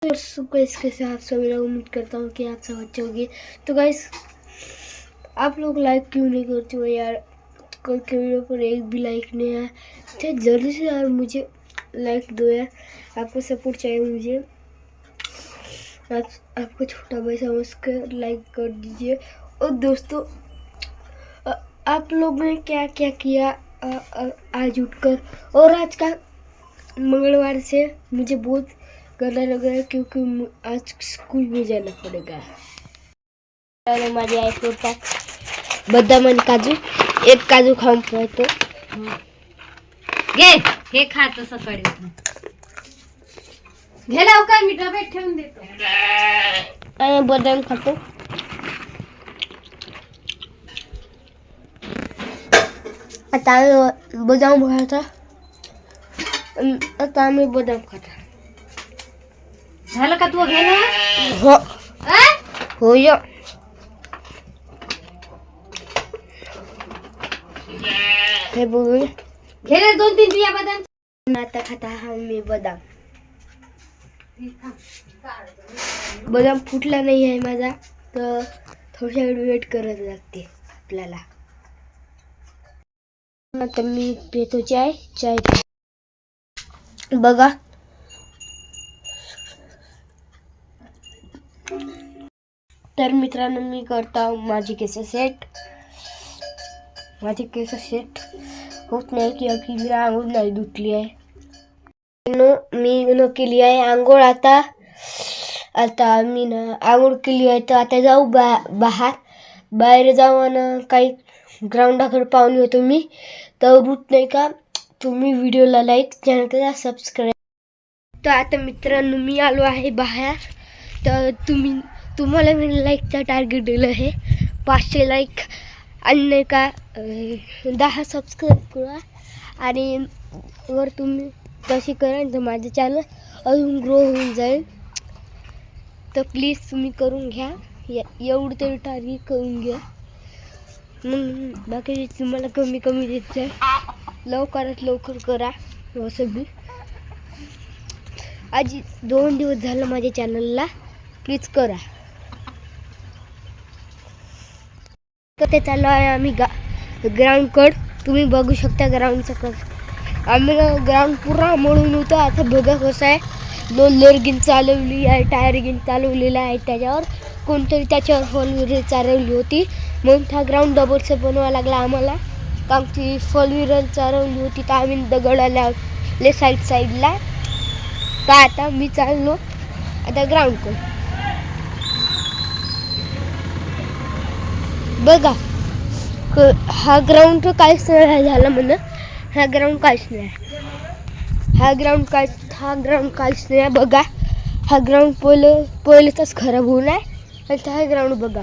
Guys कैसे आप सभी लोग, उम्मीद करता हूँ कि आप सब अच्छे होंगे। तो गाइस आप लोग लाइक क्यों नहीं करते हो यार? कल के वीडियो पर एक भी लाइक नहीं आया। तो जल्दी से यार मुझे लाइक दो यार, आपको सपोर्ट चाहिए मुझे। आपको छोटा भाई समझ कर लाइक कर दीजिए। और दोस्तों आप लोग ने क्या क्या किया आज उठकर? और आज का मंगलवार से मुझे बहुत गला लग रहा है क्योंकि आज स्कूल में जाना पड़ेगा। माझे आई पोटात बदाम आणि काजू, एक काजू खाऊन पळतो. घे हे खात सकाळी घे लवकर, मी डब्यात ठेवून देतो. आणि बदाम खातो. आता बदाम खायचा. आता आम्ही बदाम खाता. झालं का तू गेला? हो हो या. हे बघून घे रे 2-3 बिया बदाम. आता खाता हा मी बदाम. बदाम फुटला नाही आहे माझा, तर थोड्या वेळ वेट करत लागते आपल्याला. आता मी पितो चाय. बघा तर मित्रांनो, मी करता माझी केस सेट. माझी केस सेट होत नाही की मी आंघोळ नाही धुतली आहे. मी न केली आहे आंघोळ. आता मी ना आंघोळ केली आहे, तर आता जाऊ बाहेर जाऊ आणि काही ग्राउंडाकडे पाहून येतो मी. तर रूट नाही का, तुम्ही व्हिडिओला लाईक, चॅनलला सबस्क्राईब. तर आता मित्रांनो मी आलो आहे बाहेर. तर तुम्हाला मी लाईकचा टार्गेट दिलं आहे 500 लाईक आणि नाही का 10 सबस्क्राईब करा. आणि वर तुम्ही तशी करा तर माझं चॅनल अजून ग्रो होऊन जाईल. तर प्लीज तुम्ही करून घ्या, एवढं तरी टार्गेट करून घ्या. मग बाकी तुम्हाला कमी देत जाईल. लवकरात लवकर करा असं बी. आज 2 दिवस झालं माझ्या चॅनलला, प्लीज करा. तर ते चाललो आहे आम्ही ग्राउंडकडे. तुम्ही बघू शकता ग्राउंडचं कसं. आम्ही ग्राउंड पुरा मोडून होतो. आता बघा कसं आहे. रोलर गिन चालवली आहे, टायर गिन चालवलेला आहे. त्याच्यावर कोणतरी त्याच्यावर फोर व्हीलर चालवली होती, म्हणून हा ग्राउंड डबलचं बनवायला लागला आम्हाला. कारण ती फोर व्हीलर चालवली होती तर आम्ही दगड लावले साईडला. तर आता मी चाललो आता ग्राउंडकडे. बघा हा ग्राउंड काहीच नाही झालं म्हणा. हा ग्राउंड काहीच नाही. हा ग्राउंड काहीच नाही. बघा हा ग्राउंड पहिलेच खराब होऊन आहे. आणि हा ग्राउंड बघा.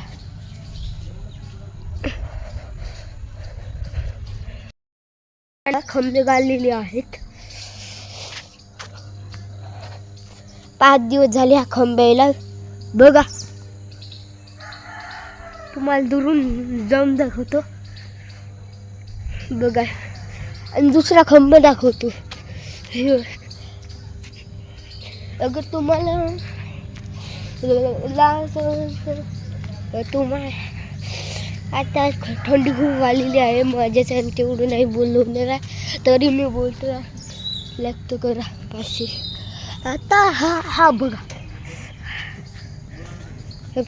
खंबे घाललेले आहेत. 5 दिवस झाले ह्या खंब्याला. बघा तुम्हाला दुरून जाऊन दाखवतो. बघा आणि दुसरा खंबा दाखवतो. अगर तुम्हाला आता थंडी खूप आलेली आहे. माझ्यासाठी तेवढं नाही बोललो होणार आहे, तरी मी बोलतो. लागतो करा 500. आता हा बघा.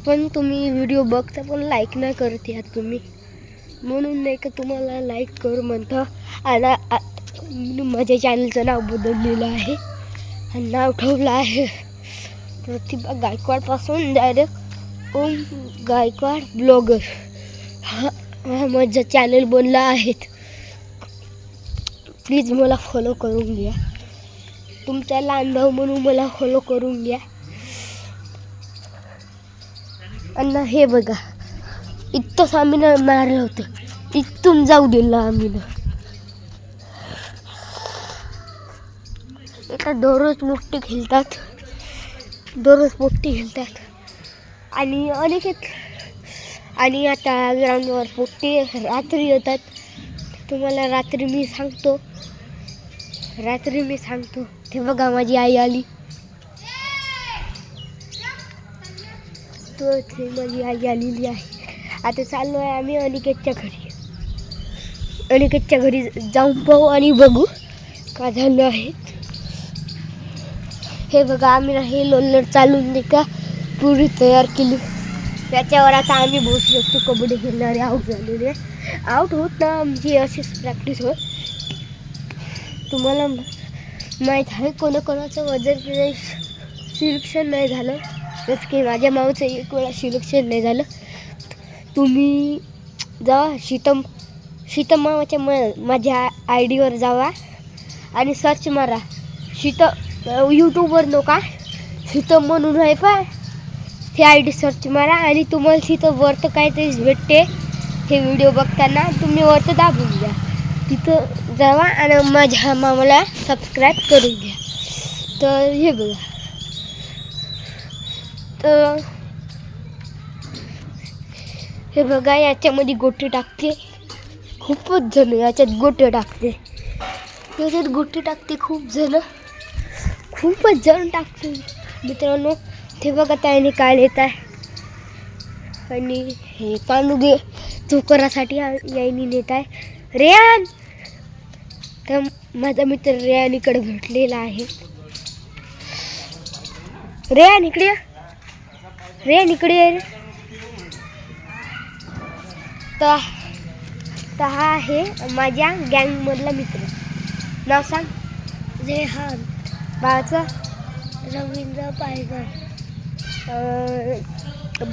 पण तुम्ही व्हिडिओ बघता पण लाईक नाही करत यार तुम्ही, म्हणून नाही का तुम्हाला लाईक कर म्हणतो. आणि माझ्या चॅनलचं नाव बदललेलं आहे. नाव ठेवलं आहे प्रतिभा गायकवाडपासून डायरेक्ट ओम गायकवाड ब्लॉगर. हा माझं चॅनल बनला आहे. प्लीज मला फॉलो करून घ्या. तुमचा लहान भाऊ म्हणून मला फॉलो करून घ्या. आणि हे बघा इथंच आम्ही मारलं होतं, इथून जाऊ दिलं आम्ही. आता दररोज मोठी खेळतात आणि आणि आता ग्राउंडवर पोट्टे रात्री येतात. तुम्हाला रात्री मी सांगतो. ते बघा माझी आई आली. तो इथे माझी आई आलेली आहे. आता चाललो आहे आम्ही अनिकेतच्या घरी. अनिकेतच्या घरी जाऊन पाहू आणि बघू काय झालं आहे. हे बघा आम्ही हे लोलर चालून नाही का पुरी तयार केली. त्याच्यावर आता आम्ही बसू शकतो. कबड्डी खेळणारे आऊट झालेले. आऊट होत ना आमची अशीच प्रॅक्टिस होत. तुम्हाला माहीत आहे कोणाकोणाचं वजन सिलेक्शन नाही झालं. जसं की माझ्या माऊचं एक वेळा सिलेक्शन नाही झालं. तुम्ही जावा शीतम मामाच्या माझ्या आय डीवर जावा आणि सर्च मारा. यूट्यूबवर नका शीतम म्हणून आहे पाय ते आय डी सर्च मारा आणि तुम्हाला तिथं वरतं काहीतरी भेटते. हे व्हिडिओ बघताना तुम्ही वरतं दाबून द्या. तिथं जावा आणि माझ्या मामाला सबस्क्राईब करून घ्या. तर हे बघा तर हे बघा याच्यामध्ये गोटे टाकते. खूपच जण याच्यात गोटे टाकते. खूपच जण टाकते मित्रांनो. ते बघा त्याने काय येत आहे आणि हे कांदे चोकरासाठी यायनी नेत आहे. रेयान तर माझा मित्र रेयान इकडे भेटलेला आहे. रेयान इकडे तर हा आहे माझ्या गँगमधला मित्र. नाव सांग. रेहान. बाळाचं रवींद्र पायगर.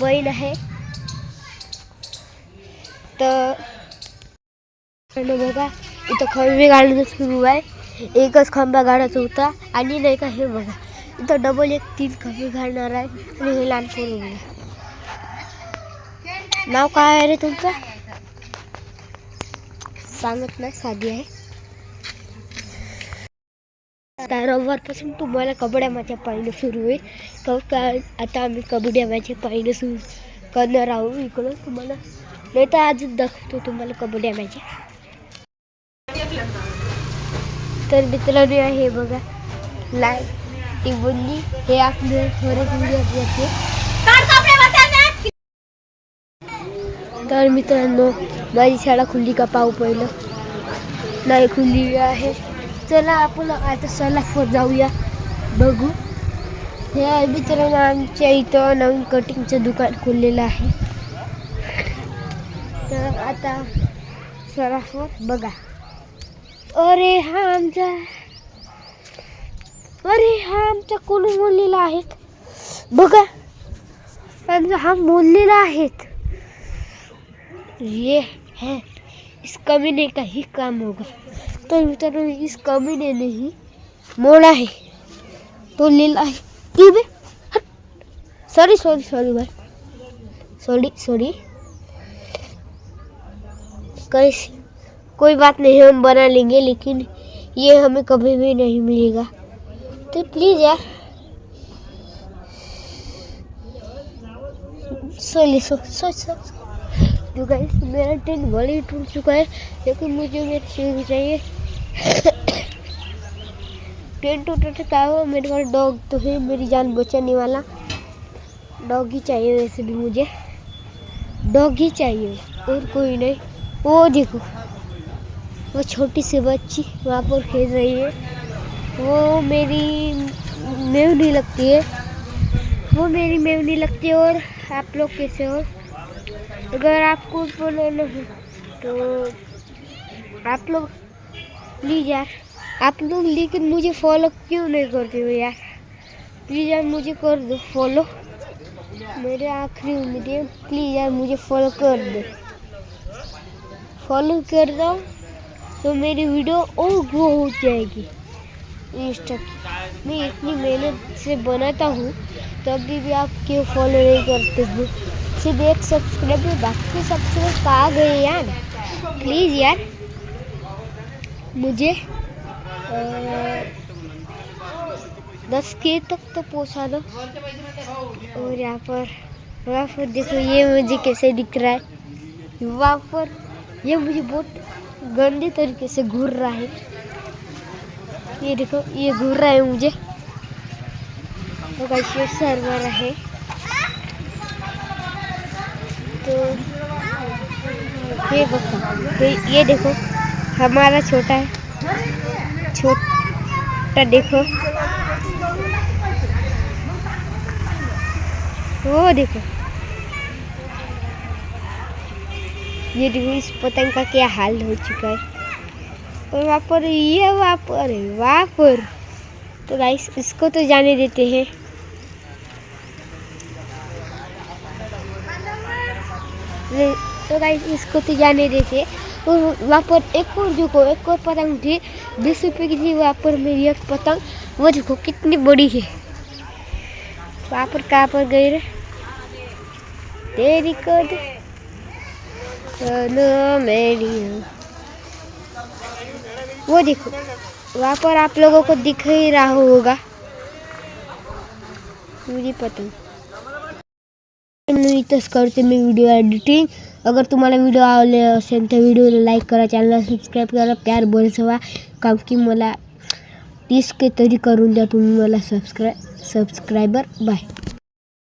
बहीण आहे. तर बघा इथं खंबे गाडणं सुरू आहे. एकच खांबा गाडायचा होता आणि नाही का हे बघा इथं डबल 3 खंबे घालणार आहे. आणि हे लहान पोरं बघा. नाव काय आहे रे तुमचं. सांगत नाही साधी आहे. आता रविवारपासून तुम्हाला कबड्ड्या मॅच्या पाहिलं सुरू होईल. आता आम्ही कबड्ड्या मॅच्या पाहिलं सुरू करणार आहोत इकडं. तुम्हाला नाही तर आजच दाखवतो तुम्हाला कबड्ड्या मॅच्या. तर मित्रांनो हे बघा लाईट ती बोलली हे आपले थोडे व्हिडिओ येते. तर मित्रांनो माझी शाळा खुल्ली का पाहू पहिलं. नाही खुल्ली आहे. चला आपण आता सलाफवर जाऊया बघू. हे मित्रांनो आमच्या इथं नवीन कटिंगचं दुकान खोललेलं आहे. तर आता सलाफवर बघा. अरे हा आमचा कोण बोललेला आहे बघा. हा बोललेला आहेत. ये है इस कमीने का ही काम होगा. तो मित्रांनो इस कमीने नहीं मोड़ा है तो लीला है. क्यों बे सॉरी भाई सॉरी कोई बात नहीं हम बना लेंगे. लेकिन ये हमें कभी भी नहीं मिलेगा. तो प्लीज़ यार सोच तो गाइस मेरा टेंट बड़ी टूट चुका है. लेकिन मुझे मेरी शूज़ चाहिए. टेंट टूटा तो क्या हुआ. मेरे पास डॉग तो है मेरी जान बचाने वाला. डॉग ही चाहिए. वैसे भी मुझे डॉग ही चाहिए और कोई नहीं. वो देखो वो छोटी सी बच्ची वहाँ पर खेल रही है. वो मेरी मेवनी लगती है. और आप लोग कैसे हो. अगर आपको बनाना हो तो आप लोग प्लीज़ यार आप लोग. लेकिन मुझे फॉलो क्यों नहीं करते हो यार. प्लीज़ यार मुझे कर दो फॉलो. मेरे आखिरी उम्मीद है. प्लीज़ यार मुझे फॉलो कर दो. फॉलो कर दो तो मेरी वीडियो और ग्रो हो जाएगी. इंस्टा की मैं इतनी मेहनत से बनाता हूँ तभी भी आप क्यों फॉलो नहीं करते हो. सिर्फ एक सब्सक्राइबर बाकी सब्सक्राइब कहाँ गए यार. प्लीज़ यार मुझे 10K तक तो पहुँचा दो. और यहाँ पर देखो ये मुझे कैसे दिख रहा है. वहाँ पर ये मुझे बहुत गंदे तरीके से घूर रहा है. ये देखो ये घूर रहा है मुझे. तो गाइस ये सर्वर है. तो ये बता, ये देखो हमारा छोटा है, छोटा देखो, वो देखो, ये देखो इस पतंग का क्या हाल हो चुका है। और वहाँ पर ये वहाँ पर तो गाइस इसको तो जाने देते हैं। तो गाइस इसको तो जाने देते हैं। और वहाँ पर एक और देखो, एक और पतंग थी 20 रुपये की थी। वहाँ पर मेरी एक पतंग, वो देखो कितनी बड़ी है। वहाँ पर कहाँ पर गई रे तेरी कद मेरी, वो देखो वहाँ पर आप लोगों को दिख ही रहा होगा मेरी पतंग। मी इथंच करते मी व्हिडिओ एडिटिंग. अगर तुम्हाला व्हिडिओ आवडले असेल तर व्हिडिओला लाईक करा, चॅनलला सबस्क्राईब करा, प्यार बरसवा. कारण की मला 30 के तरी करून द्या तुम्ही मला सबस्क्रायबर. बाय.